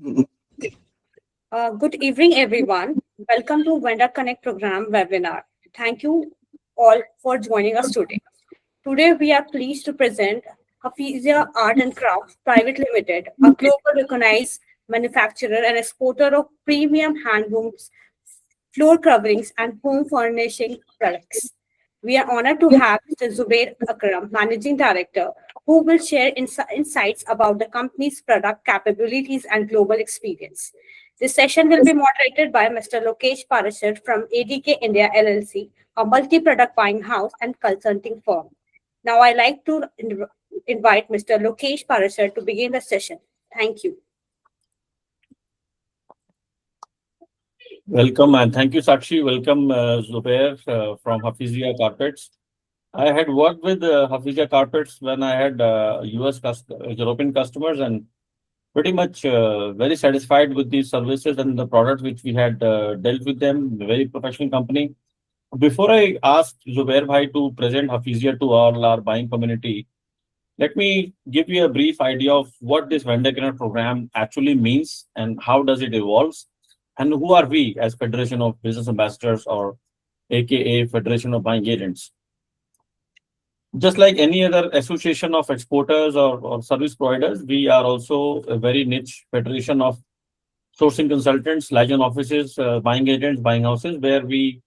Good evening, everyone. Welcome to Vendor Connect program webinar. Thank you all for joining us today. Today, we are pleased to present Hafizia Art and Crafts Pvt Ltd, a global recognized manufacturer and exporter of premium handlooms, floor coverings, and home furnishing products. We are honored to have Mr. Zubair Akram, Managing Director, who will share insights about the company's product capabilities and global experience. This session will be moderated by Mr. Lokesh Parashar from ADK India LLC, a multi-product buying house and consulting firm. Now, I'd like to invite Mr. Lokesh Parashar to begin the session. Thank you. Welcome and thank you, Sakshi. Welcome, Zubair from Hafizia Carpets. I had worked with Hafizia Carpets when I had European customers, and pretty much very satisfied with the services and the products which we had dealt with them. A very professional company. Before I ask Zubair Bhai to present Hafizia to all our buying community, let me give you a brief idea of what this vendor connect program actually means and how does it evolve, and who are we as Federation of Business Ambassadors, or aka Federation of Buying Agents. Just like any other association of exporters or service providers, we are also a very niche federation of sourcing consultants, liaison offices, buying agents, buying houses, where we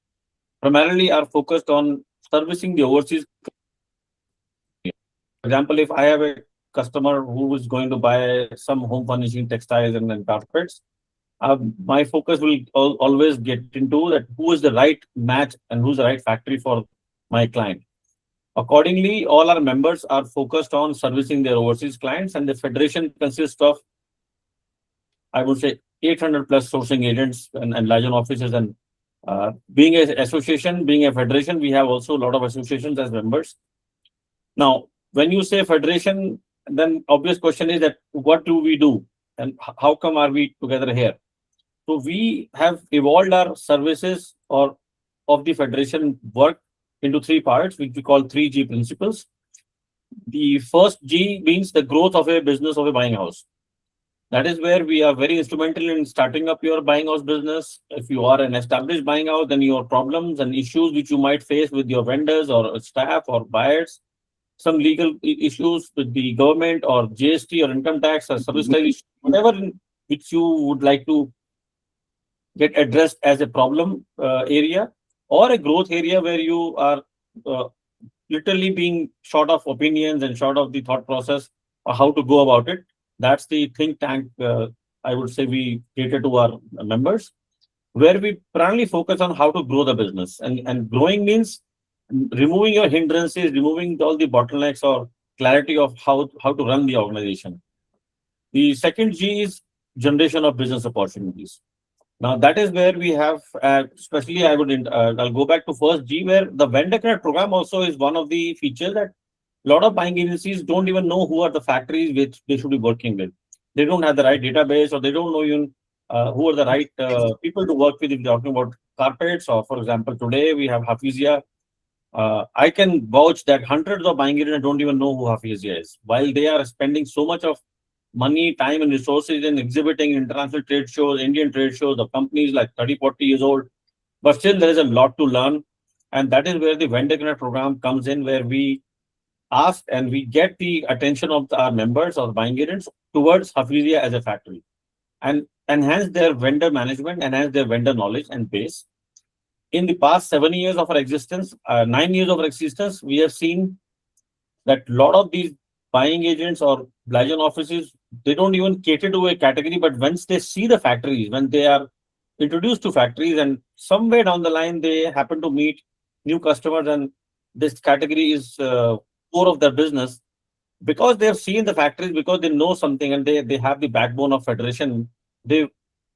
primarily are focused on servicing the overseas. For example, if I have a customer who is going to buy some home furnishing, textiles, and carpets, my focus will always get into that who is the right match and who's the right factory for my client. Accordingly, all our members are focused on servicing their overseas clients, and the federation consists of, I would say, 800 plus sourcing agents and liaison offices. And being an association, being a federation, we have also a lot of associations as members. Now, when you say federation, then obvious question is that what do we do and how come are we together here? So we have evolved our services or of the federation work into three parts, which we call 3G principles. The first G means the growth of a business of a buying house. That is where we are very instrumental in starting up your buying house business. If you are an established buying house, then your problems and issues which you might face with your vendors or staff or buyers, some legal issues with the government or GST or income tax or service tax issue, whatever which you would like to get addressed as a problem area or a growth area where you are literally being short of opinions and short of the thought process or how to go about it. That's the think tank, I would say, we cater to our members, where we primarily focus on how to grow the business. And growing means removing your hindrances, removing all the bottlenecks or clarity of how to run the organization. The second G is generation of business opportunities. Now that is where we have, especially I'll go back to first G, where the vendor connect program also is one of the features that a lot of buying agencies don't even know who are the factories which they should be working with. They don't have the right database, or they don't know even who are the right people to work with if they're talking about carpets. Or for example, today we have Hafizia. I can vouch that hundreds of buying agents don't even know who Hafizia is, while they are spending so much of money, time, and resources in exhibiting international trade shows, Indian trade shows of companies like 30, 40 years old. But still, there is a lot to learn. And that is where the vendor connect program comes in, where we ask and we get the attention of our members or buying agents towards Hafizia as a factory and enhance their vendor management, enhance their vendor knowledge and base. In the past 7 years of our existence, 9 years of our existence, we have seen that a lot of these buying agents or liaison offices, they don't even cater to a category, but once they see the factories, when they are introduced to factories and somewhere down the line, they happen to meet new customers and this category is core of their business, because they have seen the factories, because they know something and they have the backbone of federation, they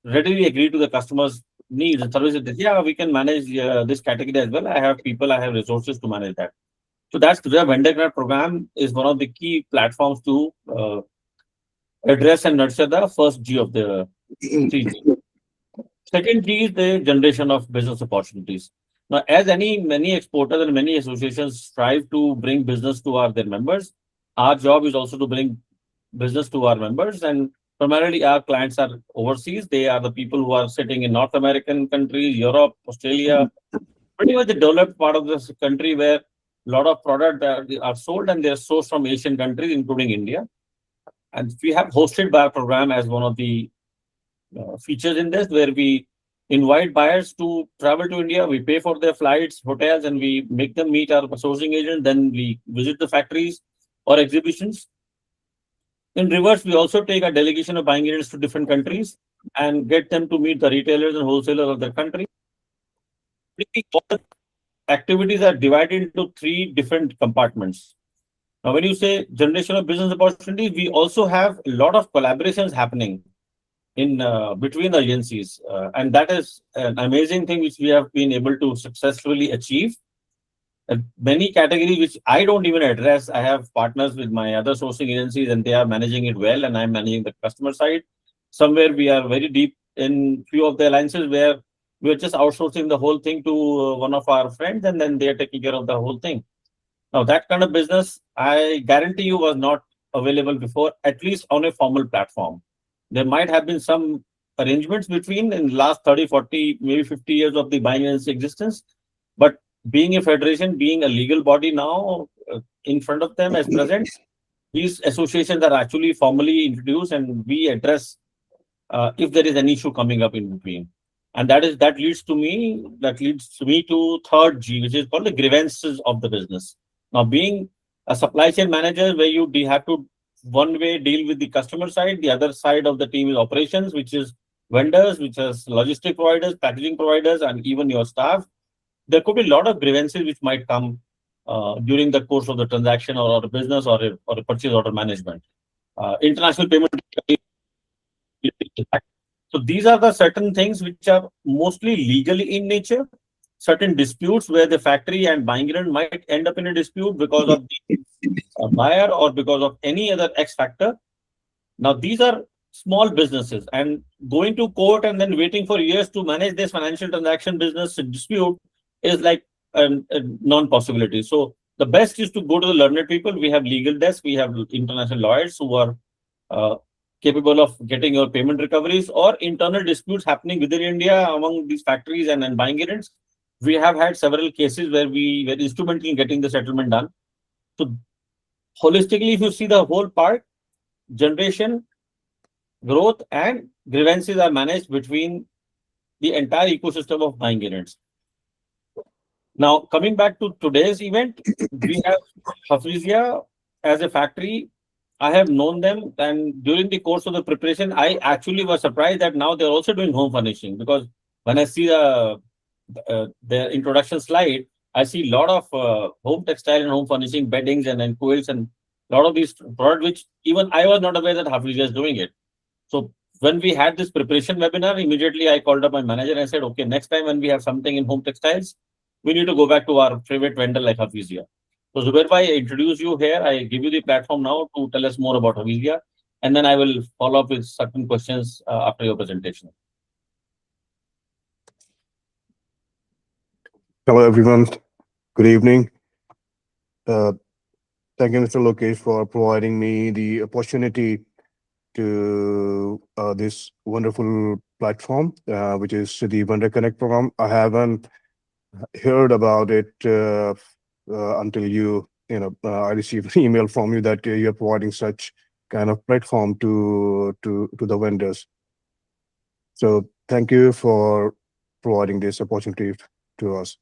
readily agree to the customers' needs and services. Yeah, we can manage this category as well. I have people, I have resources to manage that. So that's the vendor connect program is one of the key platforms to address and nurture the first G of the 3G. Second G is the generation of business opportunities. Now, as many exporters and many associations strive to bring business to their members, our job is also to bring business to our members. And Primarily, our clients are overseas. They are the people who are sitting in North American countries, Europe, Australia, pretty much the developed part of this country where a lot of product are sold and they're sourced from Asian countries, including India. And we have hosted buyer program as one of the features in this, where we invite buyers to travel to India. We pay for their flights, hotels, and we make them meet our sourcing agent. Then we visit the factories or exhibitions. In reverse, we also take a delegation of buying agents to different countries and get them to meet the retailers and wholesalers of their country. Activities are divided into three different compartments. Now, when you say generation of business opportunities, we also have a lot of collaborations happening in between the agencies, and that is an amazing thing which we have been able to successfully achieve. Many categories which I don't even address, I have partners with my other sourcing agencies, and they are managing it well, and I'm managing the customer side. Somewhere we are very deep in few of the alliances where we are just outsourcing the whole thing to one of our friends, and then they are taking care of the whole thing. Now, that kind of business, I guarantee you, was not available before, at least on a formal platform. There might have been some arrangements between in the last 30, 40, maybe 50 years of the buying agency existence. But being a federation, being a legal body now, in front of them as present, these associations are actually formally introduced, and we address if there is an issue coming up in between. And that leads to me to third G, which is called the grievances of the business. Now, being a supply chain manager, where you have to one way deal with the customer side, the other side of the team is operations, which is vendors, which is logistic providers, packaging providers, and even your staff. There could be a lot of grievances which might come during the course of the transaction or a business or a purchase order management. International payment. So these are the certain things which are mostly legally in nature. Certain disputes where the factory and buying unit might end up in a dispute because of the buyer or because of any other X factor. Now, these are small businesses, and going to court and then waiting for years to manage this financial transaction business dispute is like a non-possibility. So the best is to go to the learned people. We have legal desks, we have international lawyers who are capable of getting your payment recoveries or internal disputes happening within India among these factories and buying units. We have had several cases where we were instrumental in getting the settlement done. So holistically, if you see the whole part, generation, growth, and grievances are managed between the entire ecosystem of buying units. Now, coming back to today's event, we have Hafizia as a factory. I have known them, and during the course of the preparation, I actually was surprised that now they're also doing home furnishing, because when I see their introduction slide, I see a lot of home textile and home furnishing, beddings and quilts, and a lot of these products which even I was not aware that Hafizia is doing it. So when we had this preparation webinar, immediately I called up my manager and said, okay, next time when we have something in home textiles, we need to go back to our favorite vendor like Hafizia. So Zubair bhai, I introduce you here. I give you the platform now to tell us more about Hafizia, and then I will follow up with certain questions after your presentation. Hello, everyone. Good evening. Thank you, Mr. Lokesh, for providing me the opportunity to this wonderful platform, which is the Vendor Connect program. I haven't heard about it until I received an email from you that you're providing such kind of platform to the vendors. So thank you for providing this opportunity to us.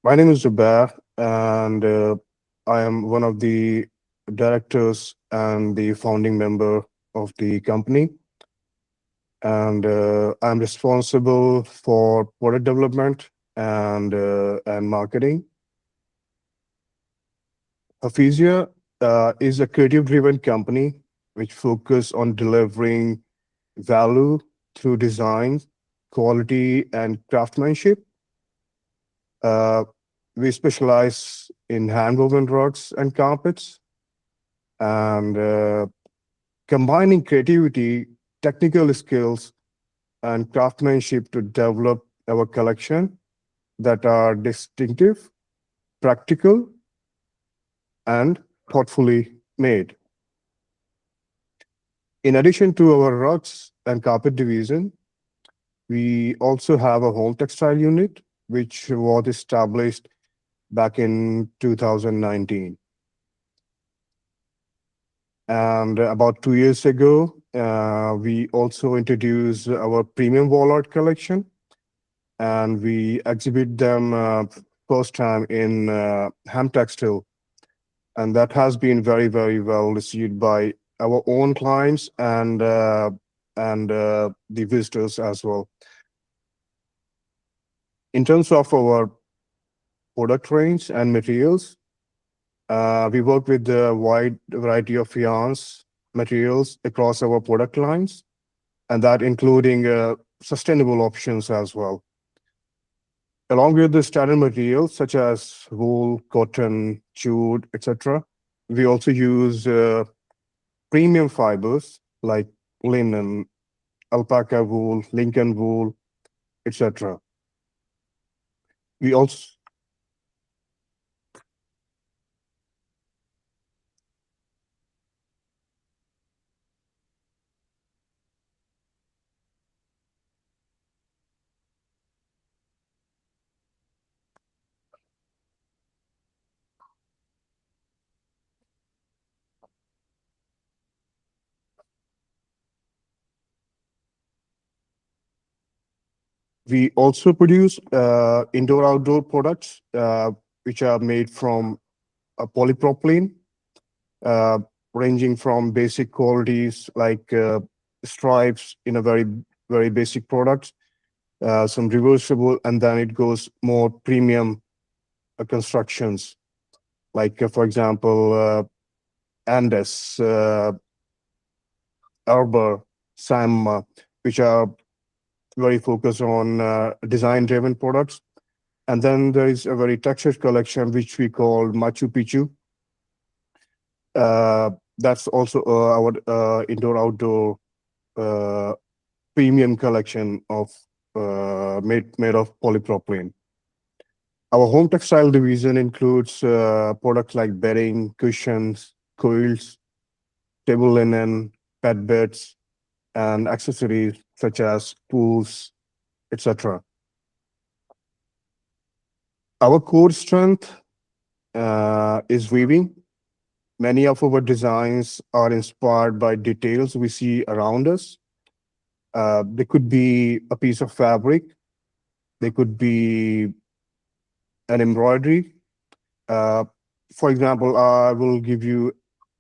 My name is Zubair, and I am one of the directors and the founding member of the company. And I'm responsible for product development and marketing. Hafizia is a creative-driven company which focuses on delivering value through design, quality, and craftsmanship. We specialize in hand-woven rugs and carpets, and combining creativity, technical skills, and craftsmanship to develop our collection that are distinctive, practical, and thoughtfully made. In addition to our rugs and carpet division, we also have a home textile unit, which was established back in 2019. And about 2 years ago, we also introduced our premium wall art collection, and we exhibit them first time in Ham Textile, and that has been very, very well received by our own clients and the visitors as well. In terms of our product range and materials, we work with a wide variety of yarns, materials across our product lines, and that including sustainable options as well. Along with the standard materials such as wool, cotton, jute, etc., we also use premium fibers like linen, alpaca wool, Lincoln wool, etc. We also We also produce indoor-outdoor products, which are made from polypropylene, uh, ranging from basic qualities like stripes in a very, very basic products, some reversible, and then it goes more premium constructions, like, for example, Andes, Arbor, Sam, which are very focused on design-driven products. And then there is a very textured collection, which we call Machu Picchu. That's also our indoor-outdoor premium collection of made of polypropylene. Our home textile division includes products like bedding, cushions, quilts, table linen, pet beds, and accessories such as pools, etc. Our core strength is weaving. Many of our designs are inspired by details we see around us. They could be a piece of fabric, they could be an embroidery. For example, I will give you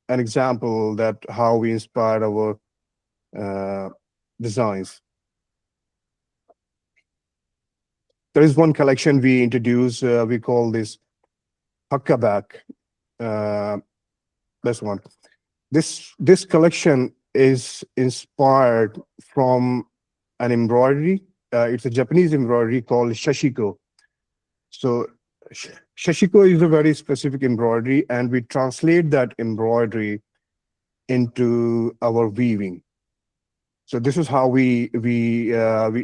an example that how we inspired our designs. There is one collection we introduced, we call this Huckaback. This one. This collection is inspired from an embroidery. It's a Japanese embroidery called shashiko. So shashiko is a very specific embroidery, and we translate that embroidery into our weaving. So this is how we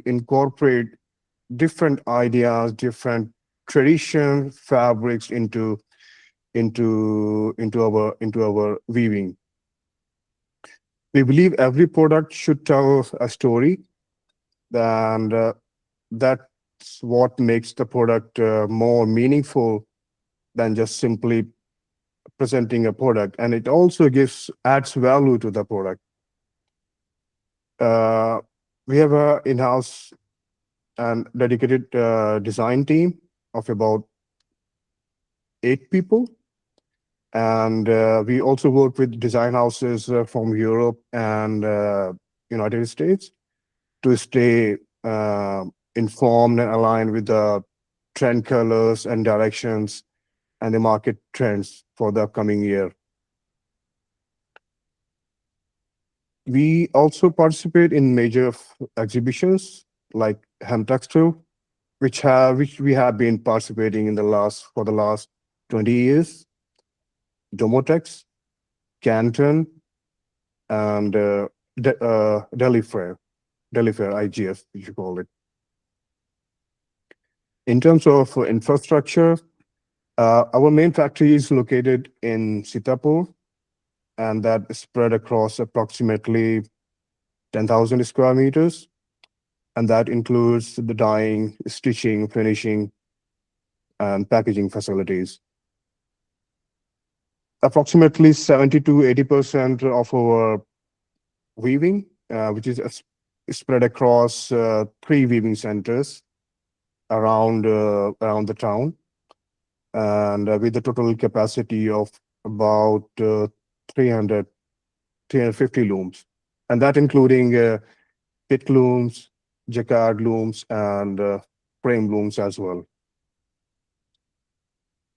incorporate different ideas, different tradition fabrics into our weaving. We believe every product should tell a story, and that's what makes the product more meaningful than just simply presenting a product, and it also adds value to the product. We have a in-house and dedicated design team of about 8 people. And we also work with design houses from Europe and United States to stay informed and aligned with the trend colors and directions and the market trends for the upcoming year. We also participate in major exhibitions like Ham Textile, which we have been participating in for the last 20 years. Domotex, Canton, and Delhi Fair, IGF, we should call it. In terms of infrastructure, our main factory is located in Sitapur, and that is spread across approximately 10,000 square meters, and that includes the dyeing, stitching, finishing, and packaging facilities. Approximately 70 to 80% of our weaving, which is spread across three weaving centers around the town, and with a total capacity of about 300 350 looms, and that including pit looms, jacquard looms, and frame looms as well.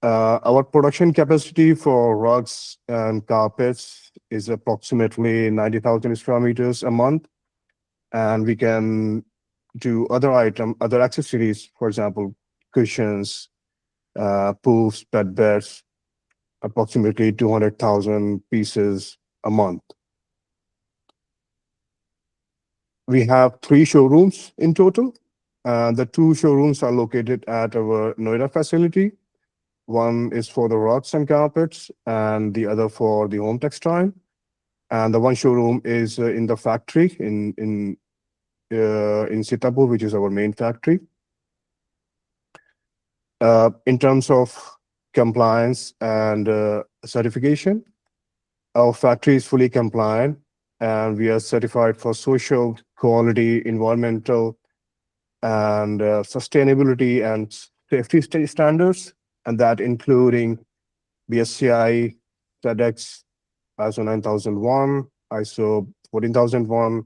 Our production capacity for rugs and carpets is approximately 90,000 square meters a month, and we can do other accessories, for example, cushions, poofs, bed beds, approximately 200,000 pieces a month. We have three showrooms in total. The two showrooms are located at our Noida facility. One is for the rugs and carpets, and the other for the home textile. And the one showroom is in the factory in Sitapur, which is our main factory. In terms of compliance and certification, our factory is fully compliant, and we are certified for social, quality, environmental, and sustainability and safety standards, and that including BSCI, TEDx, ISO 9001, ISO 14001,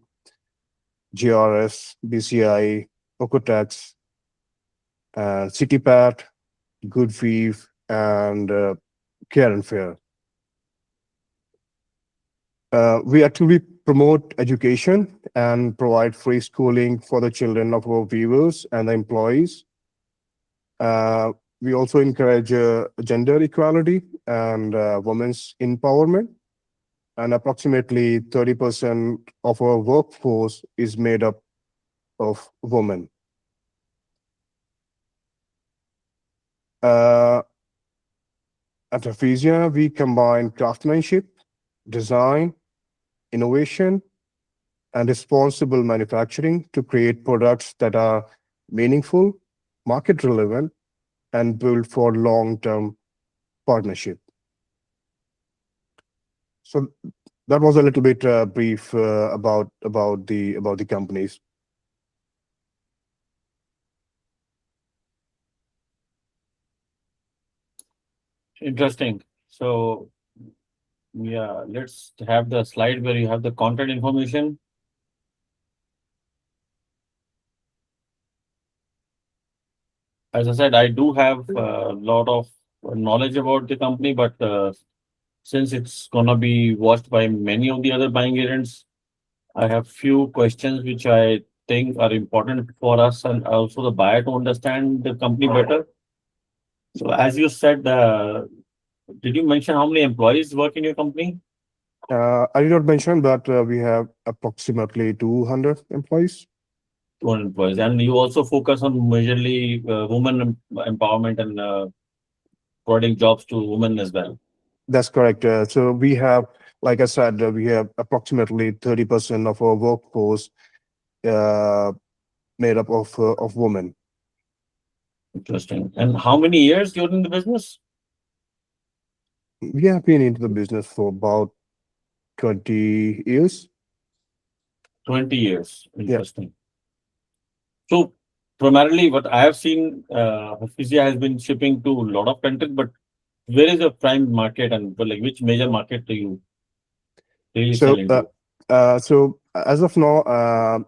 GRS, BCI, Ocotex, CityPat, Good Weave, and Care and Fair. We actively promote education and provide free schooling for the children of our weavers and the employees. We also encourage gender equality and women's empowerment. And approximately 30% of our workforce is made up of women. At Hafizia, we combine craftsmanship, design, innovation, and responsible manufacturing to create products that are meaningful, market relevant, and built for long-term partnership. So that was a little bit brief about the companies. Interesting. So yeah, let's have the slide where you have the contact information. As I said, I do have a lot of knowledge about the company, but since it's gonna be watched by many of the other buying agents, I have few questions which I think are important for us and also the buyer to understand the company better. So as you said, did you mention how many employees work in your company? I did not mention, but we have approximately 200 employees. 200 employees. And you also focus on majorly women empowerment and providing jobs to women as well. That's correct. So we have, like I said, we have approximately 30% of our workforce made up of women. Interesting. And how many years you're in the business? We have been into the business for about 20 years. 20 years. Interesting. So primarily what I have seen, Hafizia has been shipping to a lot of countries, but where is the prime market and like which major market do you really sell into? So as of now,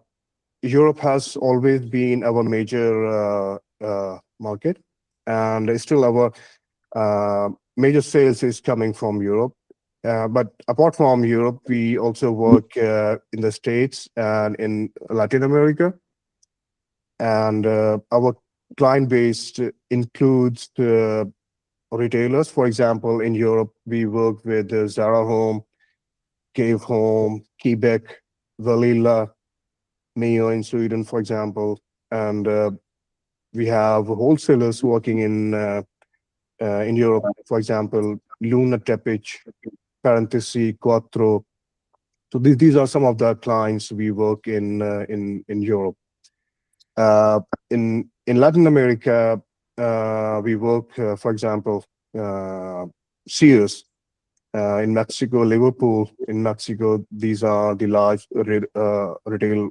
Europe has always been our major market, and still our major sales is coming from Europe. But apart from Europe, we also work in the States and in Latin America. And our client base includes retailers. For example, in Europe, we work with Zara Home, Cave Home, Quebec, Valilla, Mio in Sweden, for example. And we have wholesalers working in Europe, for example, Luna Teppich, Parentesi, Quattro, So these are some of the clients we work in Europe. Uh, in Latin America, we work, for example, Sears in Mexico, Liverpool in Mexico. These are the large retail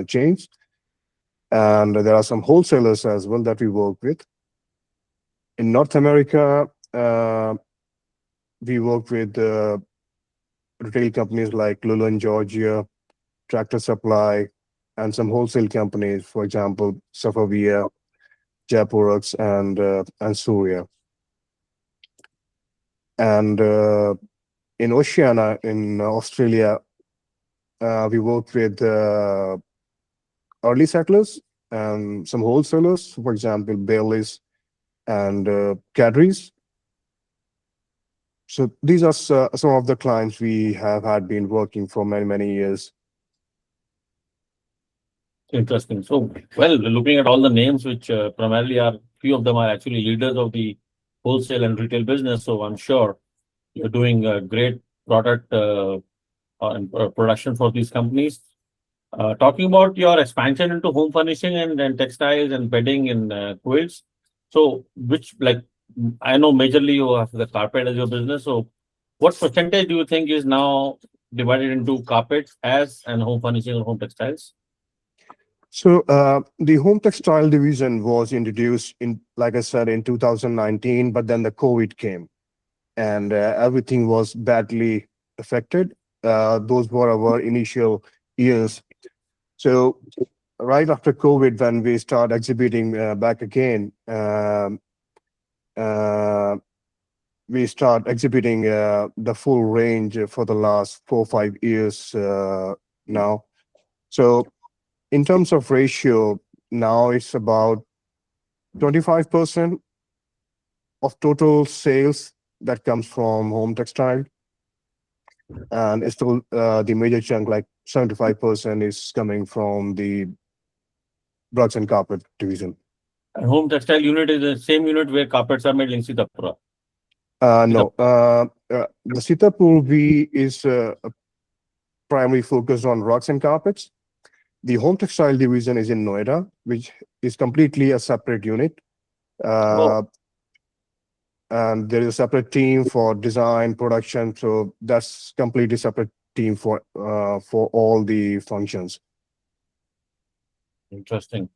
chains, and there are some wholesalers as well that we work with. In North America, we work with retail companies like Lula in Georgia, Tractor Supply, and some wholesale companies, for example, Safavia, Jaipurux, and Surya. And in Oceania, in Australia, we work with early settlers and some wholesalers, for example, Bailey's and Cadry's. So these are some of the clients we have had been working for many years. Interesting. So, well, looking at all the names, which primarily are, few of them are actually leaders of the wholesale and retail business. So I'm sure you're doing a great product and production for these companies. Talking about your expansion into home furnishing and textiles and bedding and quilts. So, which, like, I know majorly you have the carpet as your business. So, what percentage do you think is now divided into carpets as and home furnishing or home textiles? So the home textile division was introduced in, like I said, in 2019, but then the COVID came and everything was badly affected. Those were our initial years. So right after COVID, when we start exhibiting back again, we start exhibiting the full range for the last 4 or 5 years now. So in terms of ratio, now it's about 25% of total sales that comes from home textile. And it's still the major chunk, like 75% is coming from the rugs and carpet division. And home textile unit is the same unit where carpets are made in Sitapur. No, the Sitapur V is primarily focused on rugs and carpets. The home textile division is in Noida, which is completely a separate unit. And there is a separate team for design, production. So that's completely separate team for all the functions. Interesting.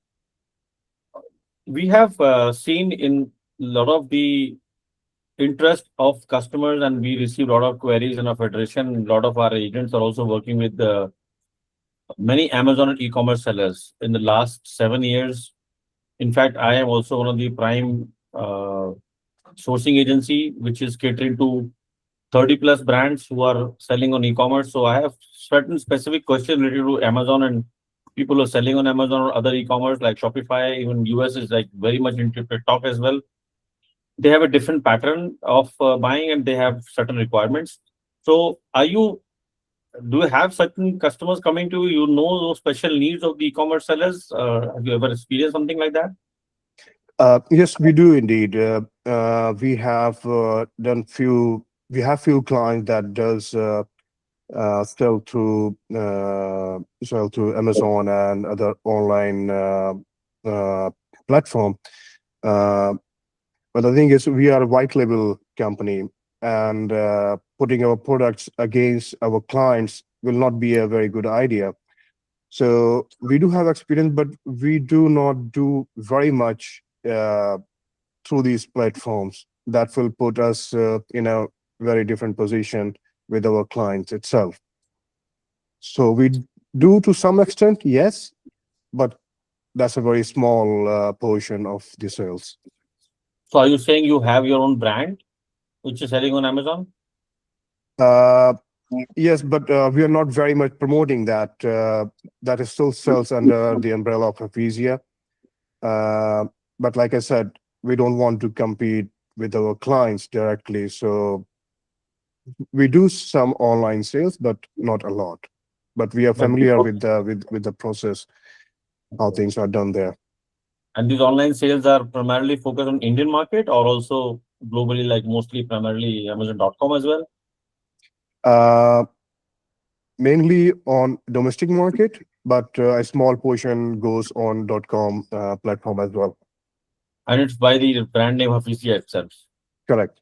We have seen in a lot of the interest of customers, and we receive a lot of queries in our federation. A lot of our agents are also working with many Amazon and e-commerce sellers in the last 7 years. In fact, I am also one of the prime sourcing agency, which is catering to 30 plus brands who are selling on e-commerce. So I have certain specific questions related to Amazon and people who are selling on Amazon or other e-commerce like Shopify. Even US is like very much into TikTok as well. They have a different pattern of buying and they have certain requirements. So do you have certain customers coming to you, those special needs of the e-commerce sellers? Have you ever experienced something like that? Yes, we do indeed. We have few clients that does sell through Amazon and other online platform. But the thing is, we are a white label company, and putting our products against our clients will not be a very good idea. So we do have experience, but we do not do very much through these platforms. That will put us in a very different position with our clients itself. So we do to some extent, yes, but that's a very small portion of the sales. So are you saying you have your own brand, which is selling on Amazon? Yes, but we are not very much promoting that. That is still sells under the umbrella of Hafizia. But like I said, we don't want to compete with our clients directly. So we do some online sales, but not a lot. But we are familiar with the process, how things are done there. And these online sales are primarily focused on Indian market or also globally, like mostly primarily Amazon.com as well? Mainly on domestic market, but a small portion goes on .com platform as well. And it's by the brand name Hafizia itself. Correct.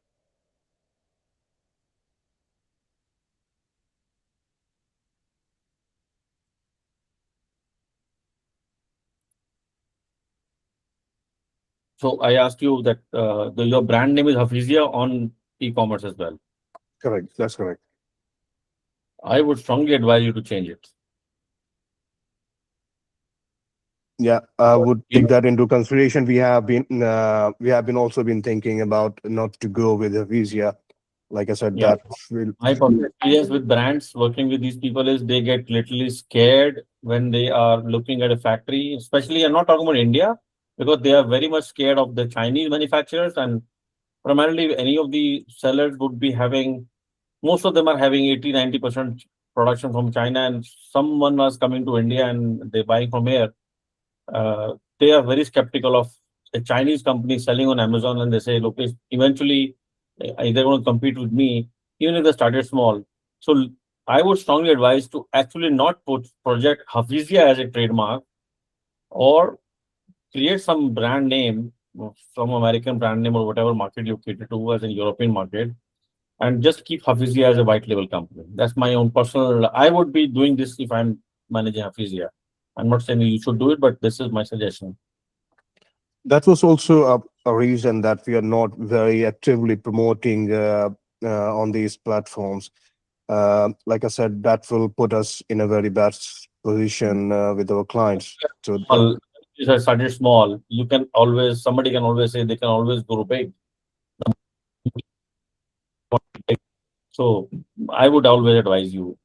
So I asked you that your brand name is Hafizia on e-commerce as well. Correct. That's correct. I would strongly advise you to change it. Yeah, I would You take know, that into consideration. We have been also been thinking about not to go with the visa. Like I said, yeah. that will. My personal experience with brands working with these people is they get literally scared when they are looking at a factory, especially I'm not talking about India, because they are very much scared of the Chinese manufacturers, and primarily any of the sellers would be having, most of them are having 80-90% production from China, and someone was coming to India and they buying from here. They are very skeptical of a Chinese company selling on Amazon, and they say, look, eventually they're going to compete with me, even if they started small. So I would strongly advise to actually not put Project Hafizia as a trademark, or create some brand name, some American brand name or whatever market you cater to as a European market, and just keep Hafizia as a white label company. That's my own personal. I would be doing this if I'm managing Hafizia. I'm not saying you should do it, but this is my suggestion. That was also a reason that we are not very actively promoting on these platforms. Like I said, that will put us in a very bad position with our clients. So that, Small, if I started small, you can always, somebody can always say they can always go big. So I would always advise you,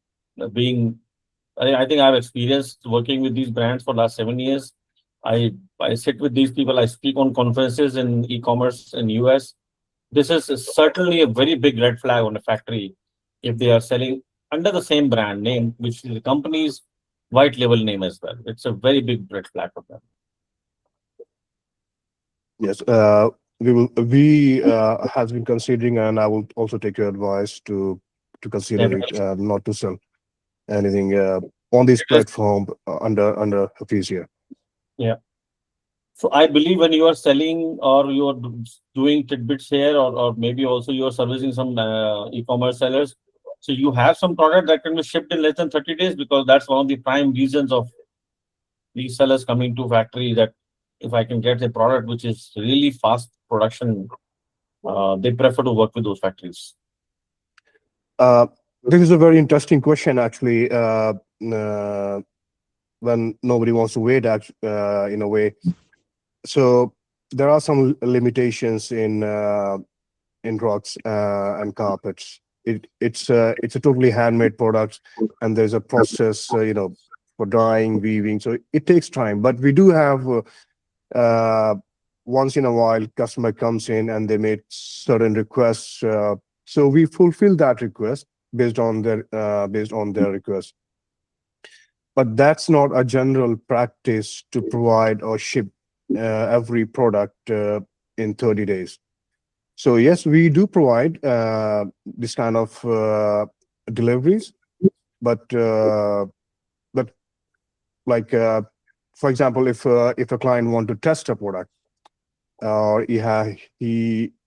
being, I think I've experienced working with these brands for last 7 years. I sit with these people. I speak on conferences in e-commerce in US. This is certainly a very big red flag on a factory if they are selling under the same brand name, which is the company's white label name as well. It's a very big red flag for them. yes, we has been considering, and I will also take your advice to consider it, Definitely. not to sell anything on this Because, platform under Hafizia. yeah. So I believe when you are selling or you are doing tidbits here, or maybe also you are servicing some e-commerce sellers, so you have some product that can be shipped in less than 30 days, because that's one of the prime reasons of these sellers coming to factory, that if I can get a product which is really fast production, they prefer to work with those factories. Uh, this is a very interesting question, actually. Uh, when nobody wants to wait, in a way. So there are some limitations in rugs and carpets. It's a totally handmade product, and there's a process, for dyeing, weaving. So it takes time. But we do have uh, once in a while, customer comes in and they make certain requests. So we fulfill that request based on their request. But that's not a general practice to provide or ship every product in 30 days. So yes, we do provide this kind of deliveries, but but like for example, if a client want to test a product, or he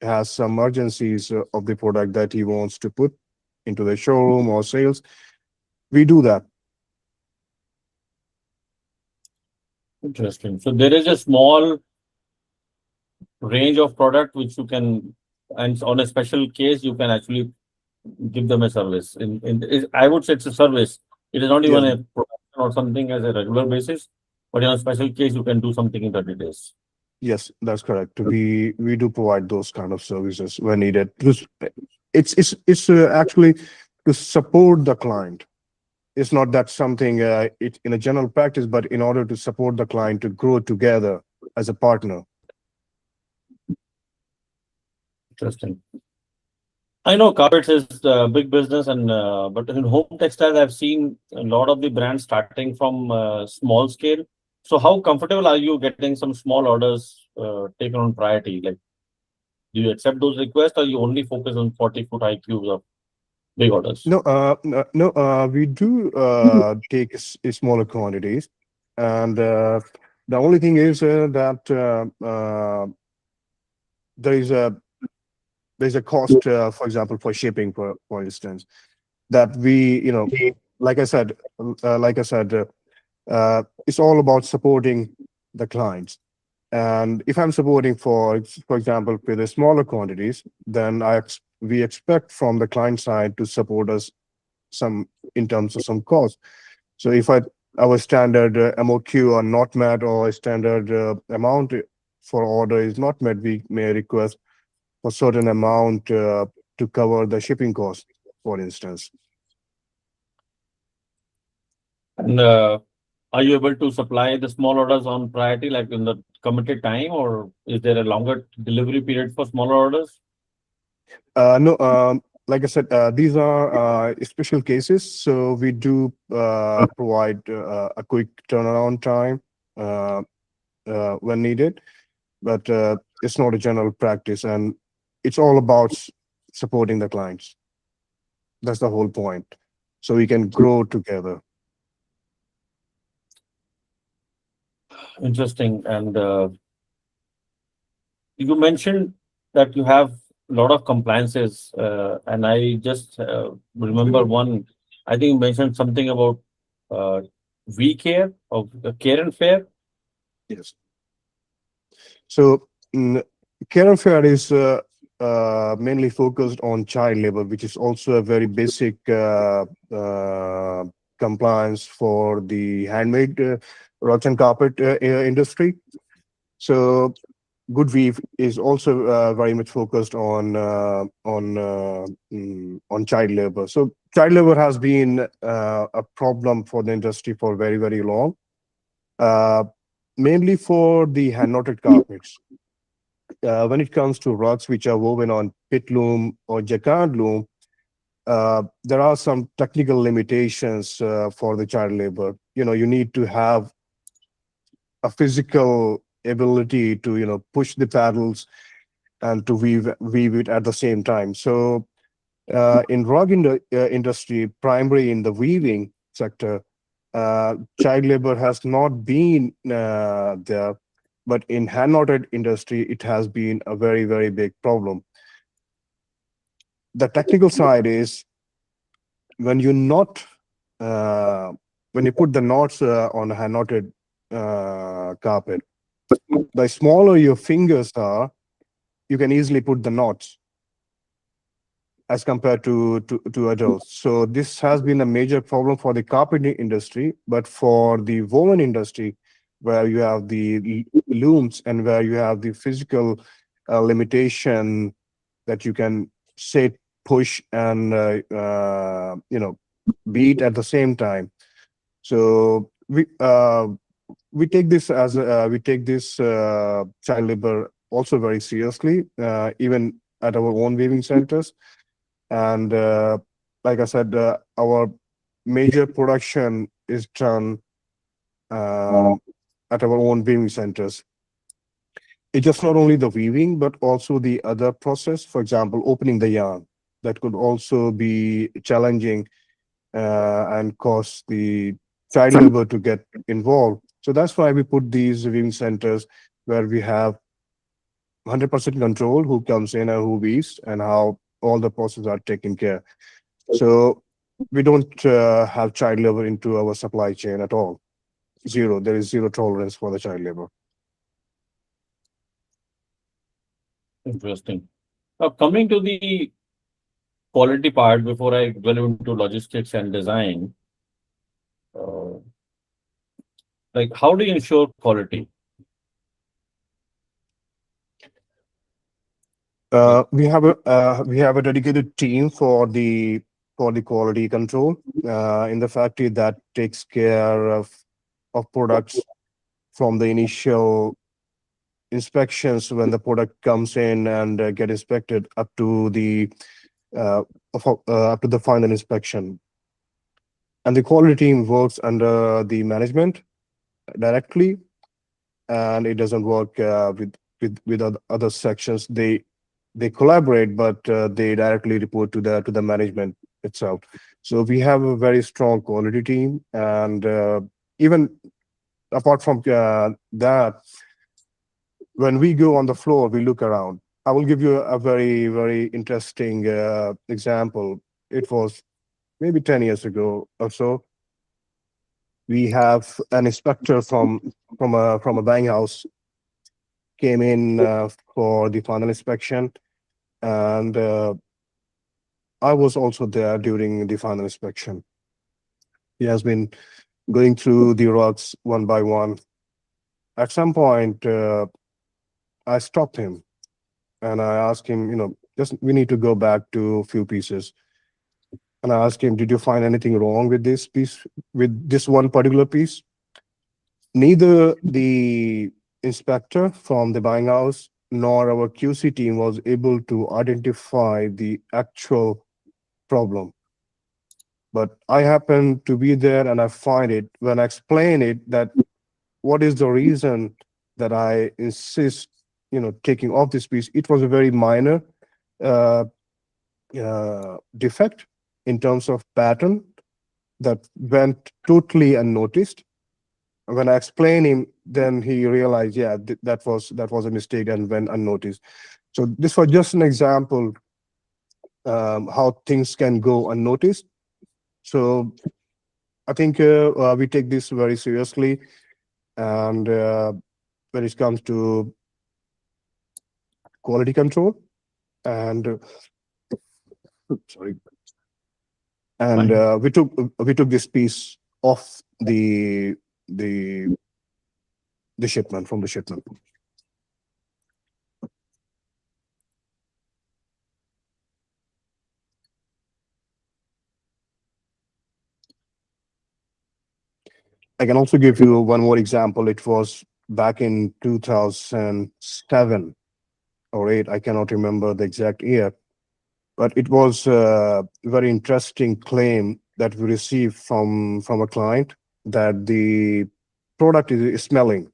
has some urgencies of the product that he wants to put into the showroom or sales, we do that. Interesting. So there is a small range of product which you can, and on a special case, you can actually give them a service. I would say it's a service. It is not Yes, even a production or something as a regular basis, but in a special case, you can do something in 30 days. yes, that's correct. We do provide those kind of services when needed. It's actually to support the client. It's not that something it in a general practice, but in order to support the client to grow together as a partner. Interesting. I know carpets is a big business, and but in home textiles, I've seen a lot of the brands starting from small scale. So how comfortable are you getting some small orders taken on priority? Like, do you accept those requests, or you only focus on 40-foot high cubes of big orders? No, we do take smaller quantities, and the only thing is that there is a there's a cost, for example, for shipping, for instance, that we, like I said, it's all about supporting the clients. And if I'm supporting, for example, with the smaller quantities, then we expect from the client side to support us some in terms of some cost. So if our standard MOQ are not met, or a standard amount for order is not met, we may request for certain amount to cover the shipping cost, for instance. And are you able to supply the small orders on priority, like in the committed time, or is there a longer delivery period for smaller orders? No, like I said, these are special cases, so we do provide a quick turnaround time uh, when needed, but it's not a general practice, and it's all about supporting the clients. That's the whole point, so we can grow together. Interesting. And you mentioned that you have a lot of compliances, and I just remember one. I think you mentioned something about uh, V care of care and fair. Yes. So, Care and Fair is mainly focused on child labor, which is also a very basic compliance for the handmade rugs and carpet industry. So, Good Weave is also very much focused on child labor. So, child labor has been a problem for the industry for very, very long, uh, mainly for the hand knotted carpets. When it comes to rugs which are woven on pit loom or jacquard loom, there are some technical limitations for the child labor. You need to have a physical ability to, push the paddles and to weave it at the same time. So in industry, primarily in the weaving sector, child labor has not been there, but in hand knotted industry, it has been a very, very big problem. The technical side is when you knot, uh, when you put the knots on a hand knotted carpet, the smaller your fingers are, you can easily put the knots as compared to adults. So this has been a major problem for the carpet industry, but for the woven industry, where you have the looms and where you have the physical limitation that you can say push and beat at the same time. So we take this child labor also very seriously, even at our own weaving centers. And like I said, our major production is done um, at our own weaving centers. It's just not only the weaving, but also the other process. For example, opening the yarn, that could also be challenging and cause the child labor to get involved. So that's why we put these weaving centers where we have 100% control who comes in and who weaves and how all the processes are taken care. So we don't have child labor into our supply chain at all. Zero. There is zero tolerance for the child labor. Interesting. Now, coming to the quality part, before I delve into logistics and design, uh, like how do you ensure quality? We have a dedicated team for the quality control in the factory that takes care of products from the initial inspections when the product comes in and get inspected uh, up to the final inspection. And the quality team works under the management directly, and it doesn't work with other sections. They collaborate, but they directly report to the management. itself. So we have a very strong quality team, and even apart from that, when we go on the floor, we look around. I will give you a very, very interesting example. It was maybe 10 years ago or so. We have an inspector from a buying house came in for the final inspection, and I was also there during the final inspection. He has been going through the rugs one by one. At some point, I stopped him and I asked him, just we need to go back to a few pieces. And I asked him, did you find anything wrong with this piece, with this one particular piece? Neither the inspector from the buying house nor our QC team was able to identify the actual problem. But I happened to be there and I find it when I explain it that what is the reason that I insist, taking off this piece. It was a very minor uh, defect in terms of pattern that went totally unnoticed. When I explained him, then he realized, yeah, that was a mistake and went unnoticed. So this was just an example how things can go unnoticed. So I think we take this very seriously, and when it comes to quality control, and sorry, and Fine. we took this piece off the the shipment from the shipment. I can also give you one more example. It was back in 2007 or 8. I cannot remember the exact year, but it was a very interesting claim that we received from a client that the product is smelling,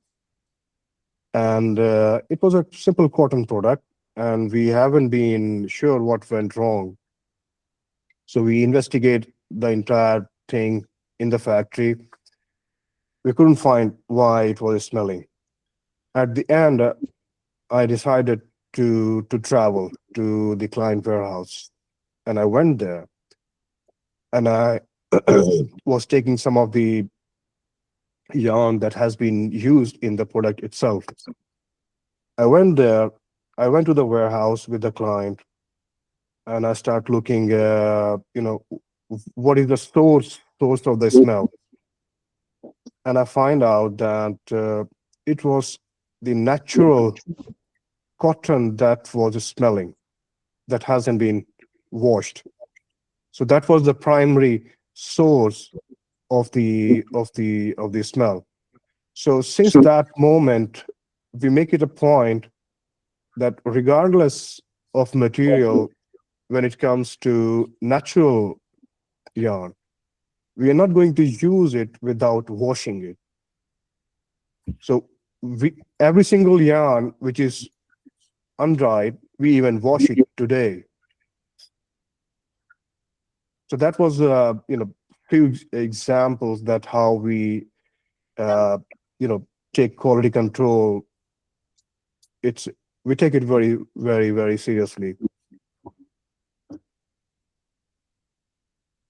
and it was a simple cotton product, and we haven't been sure what went wrong. So we investigate the entire thing in the factory. We couldn't find why it was smelling. At the end, I decided to travel to the client warehouse, and I went there, and I was taking some of the yarn that has been used in the product itself. I went there, I went to the warehouse with the client, and I start looking, what is the source of the smell, and I find out that it was the natural cotton that was smelling, that hasn't been washed. So that was the primary source of the smell. So since that moment, we make it a point that regardless of material, when it comes to natural yarn, we are not going to use it without washing it. So every single yarn which is undried, we even wash it today. So that was few examples that how we uh, you know take quality control. It's We take it very, very, very seriously.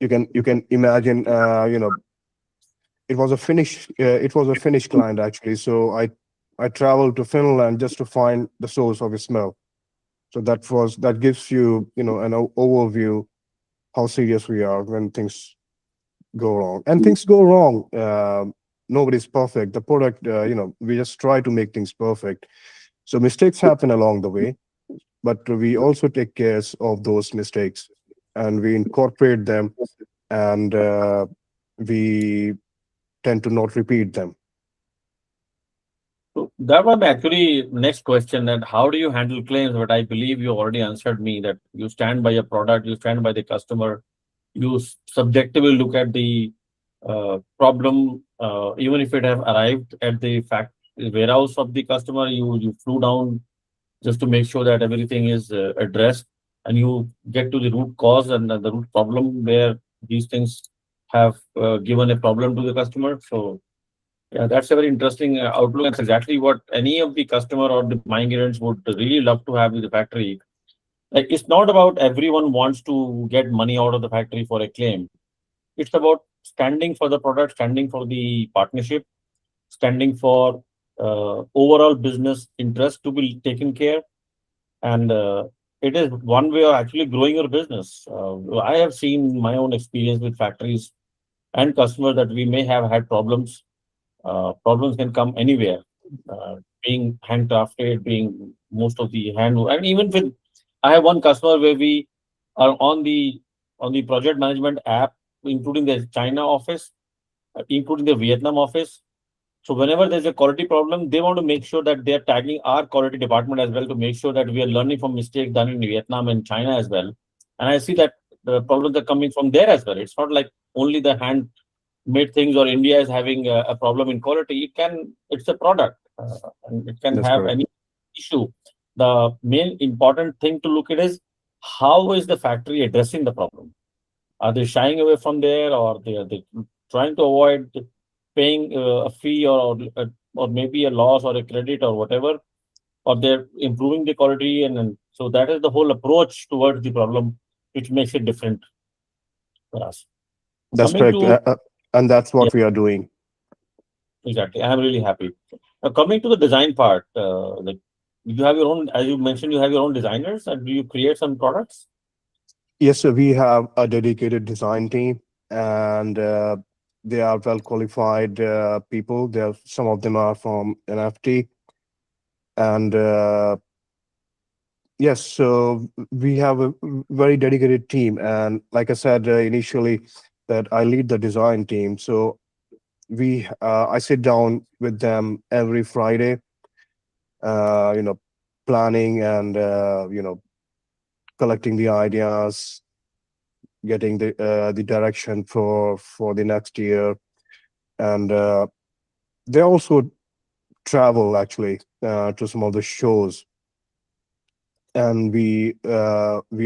You can imagine, it was a Finnish client actually. So I traveled to Finland just to find the source of his smell. So that gives you an overview how serious we are when things go wrong. And things go wrong. Nobody's perfect. The product, we just try to make things perfect. So mistakes happen along the way, but we also take care of those mistakes, and we incorporate them, and we tend to not repeat them. So that was actually next question, that how do you handle claims? But I believe you already answered me that you stand by your product, you stand by the customer, you subjectively look at the problem, even if it have arrived at the warehouse of the customer, you flew down just to make sure that everything is addressed. and you get to the root cause and the root problem where these things have given a problem to the customer. So yeah, that's a very interesting outlook. That's exactly what any of the customer or the migrants would really love to have with the factory. Like, it's not about everyone wants to get money out of the factory for a claim. It's about standing for the product, standing for the partnership, standing for overall business interest to be taken care. And it is one way of actually growing your business. I have seen my own experience with factories and customers that we may have had problems. Problems can come anywhere. Being handcrafted, being most of the hand, and even with, I have one customer where we are on the project management app, including the China office, including the Vietnam office. So whenever there's a quality problem, they want to make sure that they're tagging our quality department as well to make sure that we are learning from mistakes done in Vietnam and China as well. And I see that the problems are coming from there as well. It's not like only the handmade things or India is having a problem in quality. It's a product, and it can That's have correct. any issue. The main important thing to look at is how is the factory addressing the problem? Are they shying away from there, or they trying to avoid paying a fee, or maybe a loss or a credit or whatever, or they're improving the quality, and so that is the whole approach towards the problem, which makes it different for us. That's Coming correct. to And that's Yeah, what we are doing. exactly. I'm really happy. Now, coming to the design part, like, you have your own, as you mentioned, you have your own designers, and do you create some products? Yes, so we have a dedicated design team, and they are well qualified people. Some of them are from NFT, and yes, so we have a very dedicated team. And like I said initially, that I lead the design team. So I sit down with them every Friday, you know, planning and collecting the ideas, getting the direction for the next year, and they also travel actually to some of the shows, and we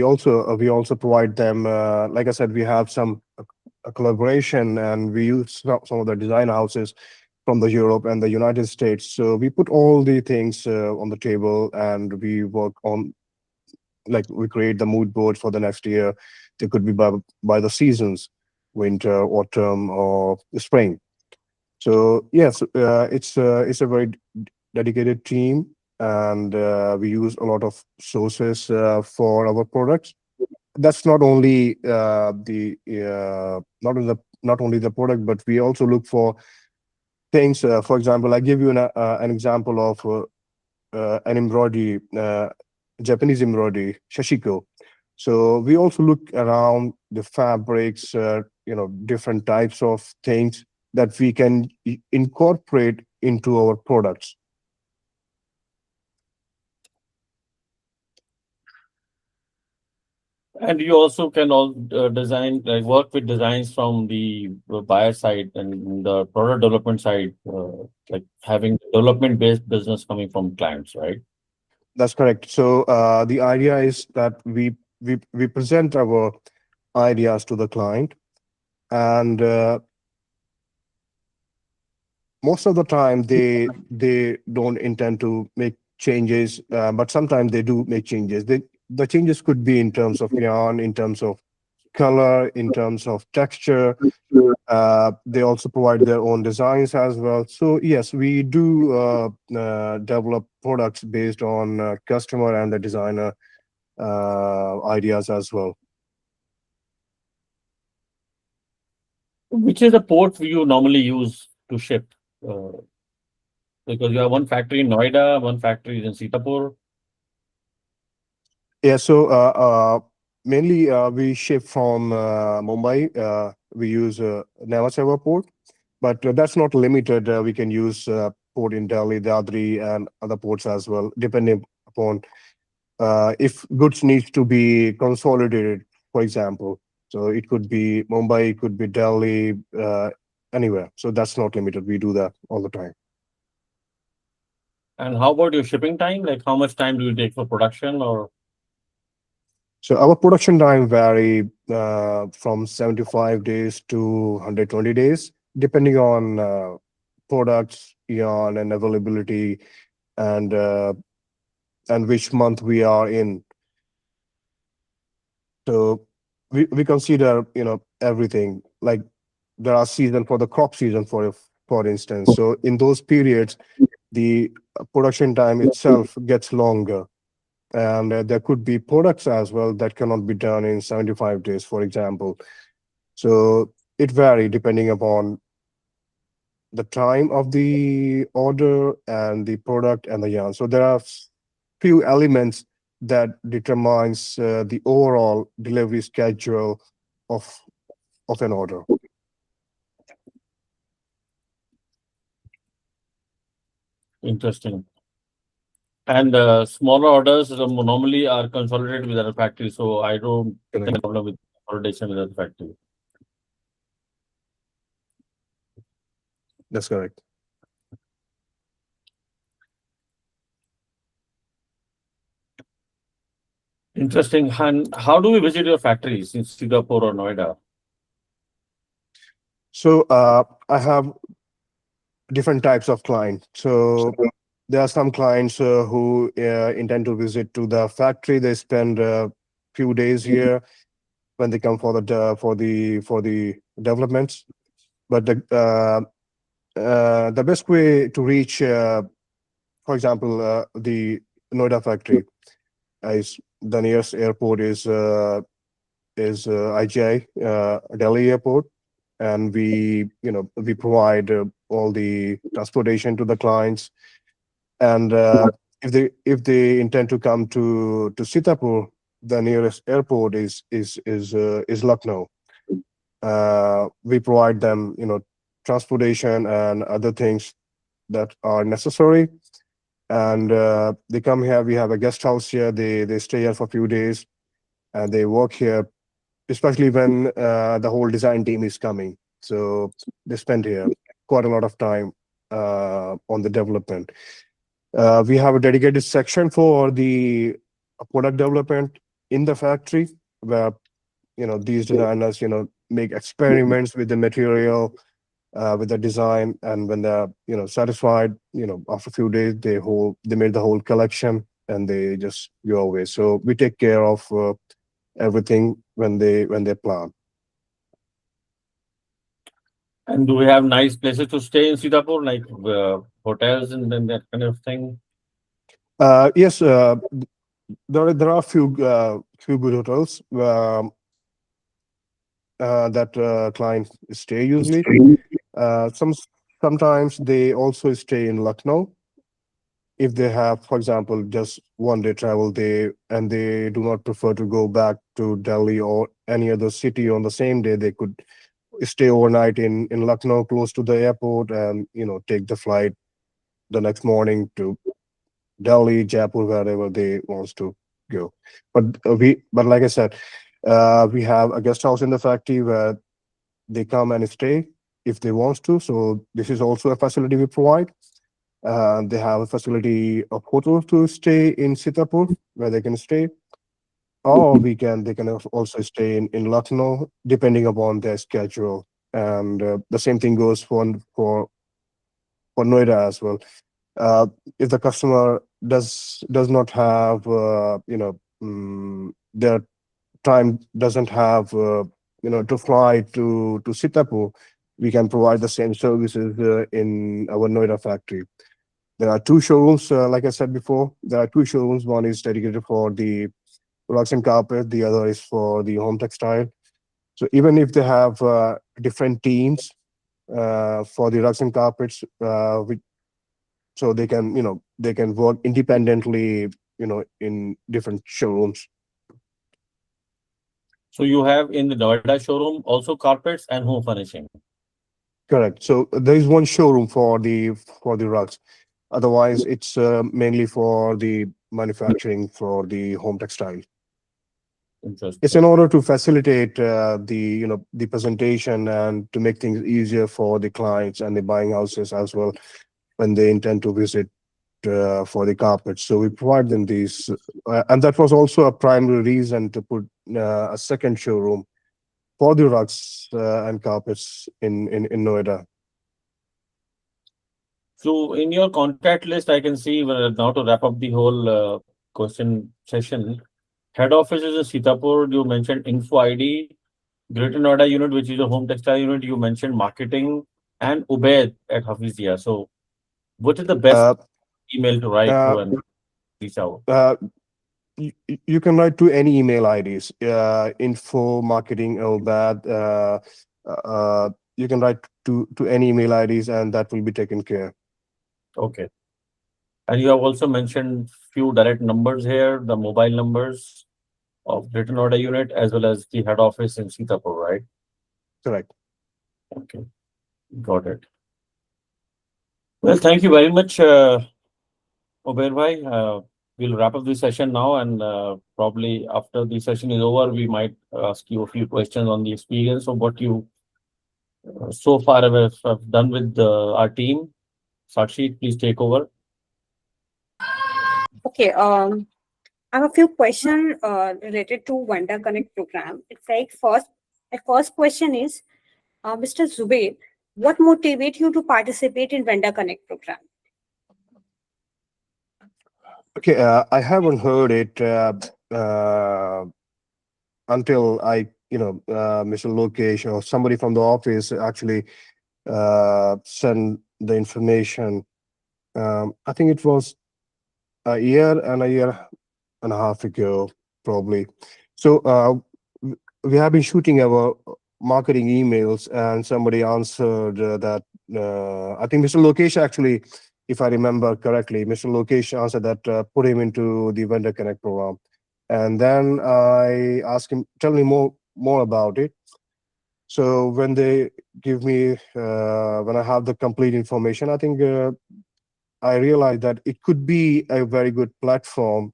also provide them. Like I said, we have some a collaboration, and we use some of the design houses from the Europe and the United States. So we put all the things on the table, and we work on, like, we create the mood board for the next year. They could be by the seasons, winter, autumn, or spring. So yes, it's a very dedicated team, and we use a lot of sources for our products. That's not only the not only the product, but we also look for things. For example, I give you an example of an embroidery, Japanese embroidery, shashiko. So we also look around the fabrics, different types of things that we can incorporate into our products. And you also can all design, like, work with designs from the buyer side and the product development side, like having development based business coming from clients, right? That's correct. So the idea is that we present our ideas to the client, and most of the time they don't intend to make changes, but sometimes they do make changes. The changes could be in terms of yarn, in terms of color, in terms of texture. They also provide their own designs as well. So yes, we do develop products based on customer and the designer ideas as well. Which is the port you normally use to ship? Uh, because you have one factory in Noida, one factory is in Sitapur. Yeah, so mainly we ship from Mumbai. We use Navaseva port, but that's not limited. We can use port in Delhi, Dadri, and other ports as well, depending upon if goods needs to be consolidated, for example. So it could be Mumbai, it could be Delhi, anywhere. So that's not limited. We do that all the time. And how about your shipping time? Like, how much time do you take for production? Or So our production time vary from 75 days to 120 days, depending on products, yarn, and availability, and uh, and which month we are in. So we consider, everything. Like there are season for the crop season, for instance. So in those periods, the production time itself gets longer, and there could be products as well that cannot be done in 75 days, for example. So it vary depending upon the time of the order and the product and the yarn. So there are few elements that determines the overall delivery schedule of an order. Interesting. And smaller orders normally are consolidated with other factories, so I don't think Correct. a problem with consolidation with other factory. That's correct. Interesting. And how do we visit your factories in Singapore or Noida? So I have different types of clients. So there are some clients who intend to visit to the factory. They spend a few days here when they come for the developments. But the best way to reach, for example, the Noida factory is the nearest airport is IGI, Delhi Airport, and we provide all the transportation to the clients. And if they intend to come to Sitapur, the nearest airport is Lucknow. We provide them, transportation and other things that are necessary. And they come here. We have a guest house here. They stay here for a few days, and they work here, especially when the whole design team is coming. So they spend here quite a lot of time on the development. We have a dedicated section for the product development in the factory, where these designers make experiments with the material, with the design, and when they're satisfied, after a few days they made the whole collection and they just go away. So we take care of everything when they plan. And do we have nice places to stay in Singapore, like hotels and then that kind of thing? Yes, there are a few good hotels that clients stay usually. Sometimes they also stay in Lucknow if they have, for example, just 1 day travel day, and they do not prefer to go back to Delhi or any other city on the same day. They could stay overnight in Lucknow, close to the airport, and take the flight the next morning to Delhi, Jaipur, wherever they wants to go. But like I said, we have a guest house in the factory where they come and stay if they want to. So this is also a facility we provide. They have a facility of hotel to stay in Sitapur where they can stay, or they can also stay in Lucknow depending upon their schedule. And the same thing goes for Noida as well. If the customer does not have their time doesn't have to fly to Sitapur, we can provide the same services in our Noida factory. There are two showrooms, like I said before. There are two showrooms. One is dedicated for the rugs and carpet. The other is for the home textile. So even if they have different teams for the rugs and carpets, so they can work independently, in different showrooms. So you have in the Noida showroom also carpets and home furnishing. Correct. So there is one showroom for the rugs. Otherwise, it's mainly for the manufacturing for the home textile. It's in Interesting. order to facilitate the presentation and to make things easier for the clients and the buying houses as well when they intend to visit for the carpets. So we provide them these, and that was also a primary reason to put a second showroom for the rugs and carpets in Noida. So in your contact list, I can see now to wrap up the whole question session. Head office is in Sitapur. You mentioned Info ID, Greater Noida unit, which is a home textile unit. You mentioned marketing and Ubaid at Hafizia. So what is the best Uh, email to write uh, to and reach out? uh, you can write to any email IDs, info, marketing, or bad. You can write to any email IDs, and that will be taken care. Okay. And you have also mentioned few direct numbers here, the mobile numbers of Greater Noida unit as well as the head office in Sitapur, right? Correct. Okay, got it. Well, thank you very much, Ober bhai. We'll wrap up this session now, and probably after the session is over, we might ask you a few questions on the experience of what you so far have done with our team. Sakshi, please take over. Okay. I have a few questions related to Vendor Connect program. It's like the first question is, Mr. Zubair, what motivates you to participate in Vendor Connect program? Okay, I haven't heard it uh, until Mr. Lokesh or somebody from the office actually sent the information. I think it was a year and a half ago, probably. So we have been shooting our marketing emails, and somebody answered that. I think Mr. Lokesh actually, if I remember correctly, Mr. Lokesh answered that put him into the Vendor Connect program, and then I asked him, tell me more about it. So when they give me, when I have the complete information, I think I realized that it could be a very good platform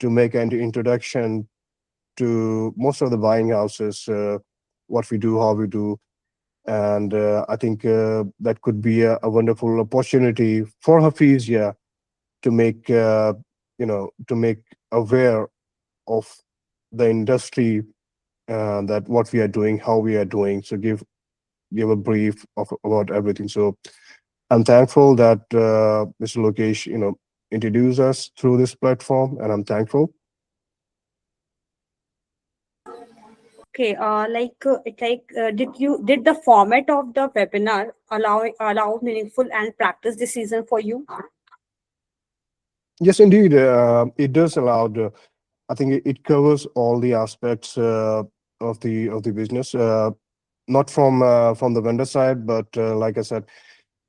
to make an introduction to most of the buying houses, what we do, how we do. And I think that could be a wonderful opportunity for Hafizia to make, to make aware of the industry, that what we are doing, how we are doing. So give a brief about everything. So I'm thankful that Mr. Lokesh, introduced us through this platform, and I'm thankful. Okay, did the format of the webinar allow meaningful and practice decision for you? Yes, indeed, it does allow. I think it covers all the aspects of the business, not from the vendor side, but like I said,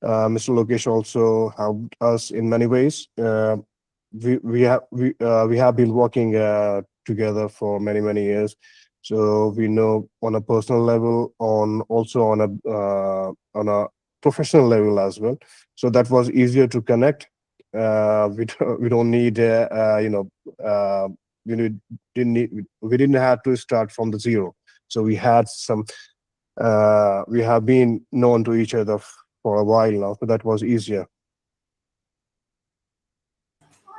Mr. Lokesh also helped us in many ways. We have been working together for many years, so we know on a personal level, on a professional level as well. So that was easier to connect. We don't need you know we didn't have to start from the zero. So we have been known to each other for a while now, so that was easier.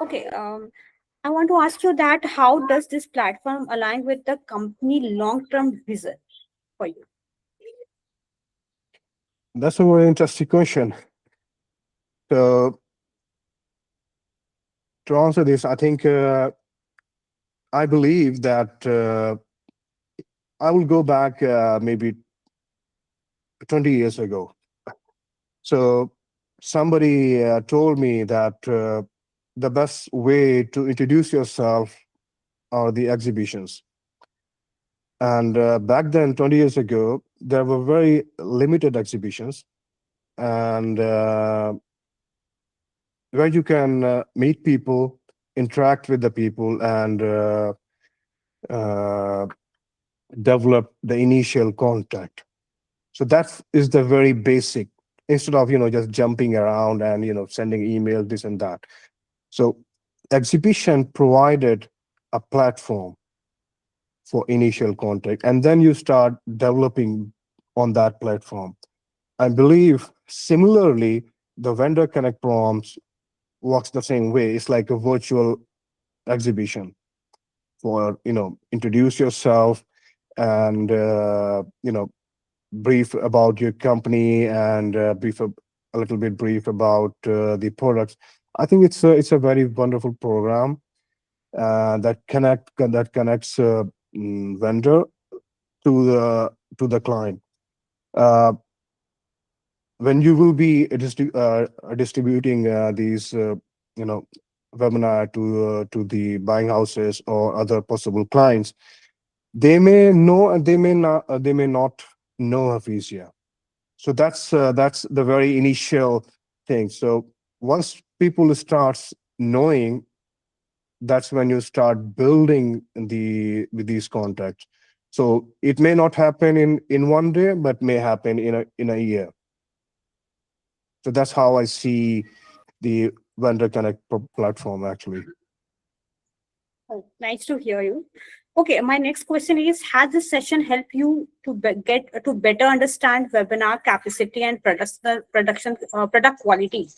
Okay, I want to ask you that how does this platform align with the company long-term vision for you? That's a very interesting question. So to answer this, I think I believe that I will go back maybe 20 years ago. So somebody told me that the best way to introduce yourself are the exhibitions. And back then, 20 years ago, there were very limited exhibitions, and where you can meet people, interact with the people, and uh, develop the initial contact. So that is the very basic. Instead of just jumping around and sending email this and that. So exhibition provided a platform for initial contact, and then you start developing on that platform. I believe similarly, the vendor connect programs works the same way. It's like a virtual exhibition for, introduce yourself and, brief about your company and a little bit brief about the products. I think it's a very wonderful program that connects vendor to the client. Uh, when you will be distributing these you know webinar to the buying houses or other possible clients, they may know and they may not know Hafizia. So that's the very initial thing. So once people starts knowing, that's when you start building with these contacts. So it may not happen in one day, but may happen in a year. So that's how I see the vendor connect platform actually. Oh, nice to hear you. Okay, my next question is: has this session helped you to get to better understand webinar capacity and product quality?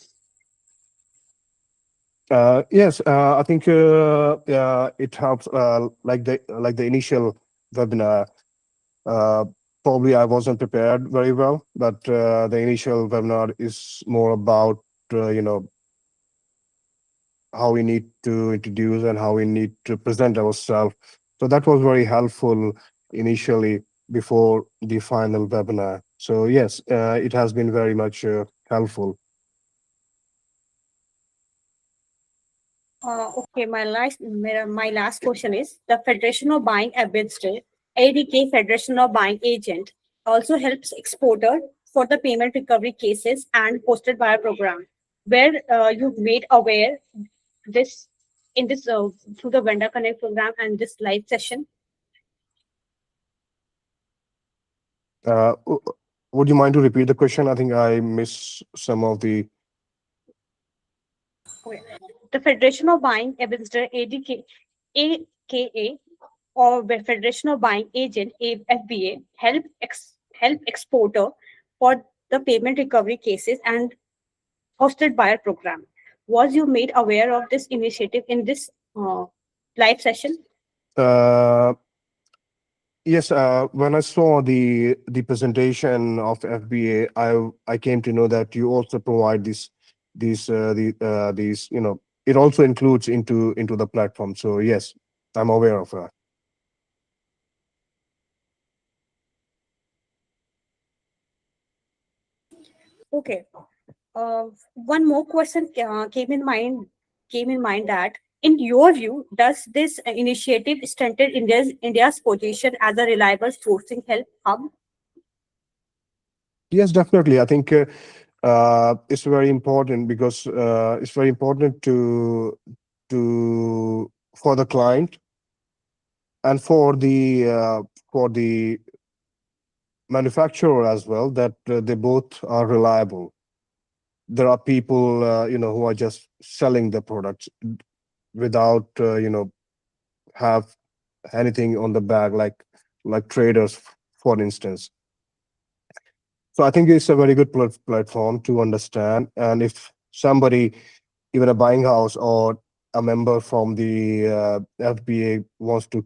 Yes, I think it helps. Like the initial webinar, uh, probably I wasn't prepared very well, but the initial webinar is more about how we need to introduce and how we need to present ourselves. So that was very helpful initially before the final webinar. So yes, it has been very much helpful. Okay, my last question is: the Federation of Buying Administrator, ADK Federation of Buying Agent, also helps exporter for the payment recovery cases and posted buyer program, where you've made aware this in this through the Vendor Connect program and this live session. Would you mind to repeat the question? I think I missed some of the. Okay. The Federation of Buying Administrator, AKA, or the Federation of Buying Agent, FBA, help exporter for the payment recovery cases and hosted buyer program. Was you made aware of this initiative in this live session? Uh, yes, when I saw the presentation of FBA, I came to know that you also provide these it also includes into the platform. So yes, I'm aware of that. Okay. One more question came in mind that, in your view, does this initiative strengthen India's position as a reliable sourcing help hub? Yes, definitely. I think it's very important because it's very important to for the client and for the manufacturer as well, that they both are reliable. There are people who are just selling the products without have anything on the bag, like traders, for instance. So I think it's a very good platform to understand. And if somebody, even a buying house or a member from the FBA, wants to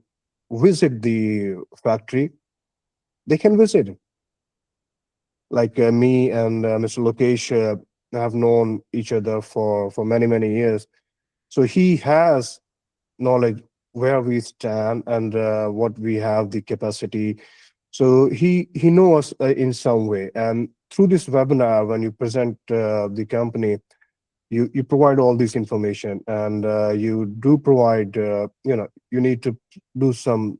visit the factory, they can visit. Like me and Mr. Lokesh have known each other for many years. So he has knowledge where we stand and what we have the capacity. So he knows in some way. And through this webinar, when you present the company, you provide all this information, and you do provide you need to do some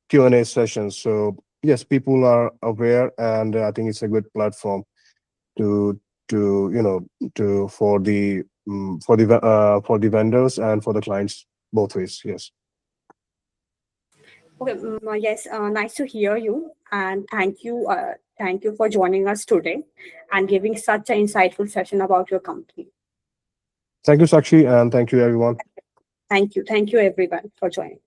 Q&A sessions. So yes, people are aware, and I think it's a good platform to to for the vendors and for the clients, both ways. Yes. Okay, yes, nice to hear you, and thank you for joining us today and giving such an insightful session about your company. Thank you, Sakshi, and thank you, everyone. Thank you everyone for joining.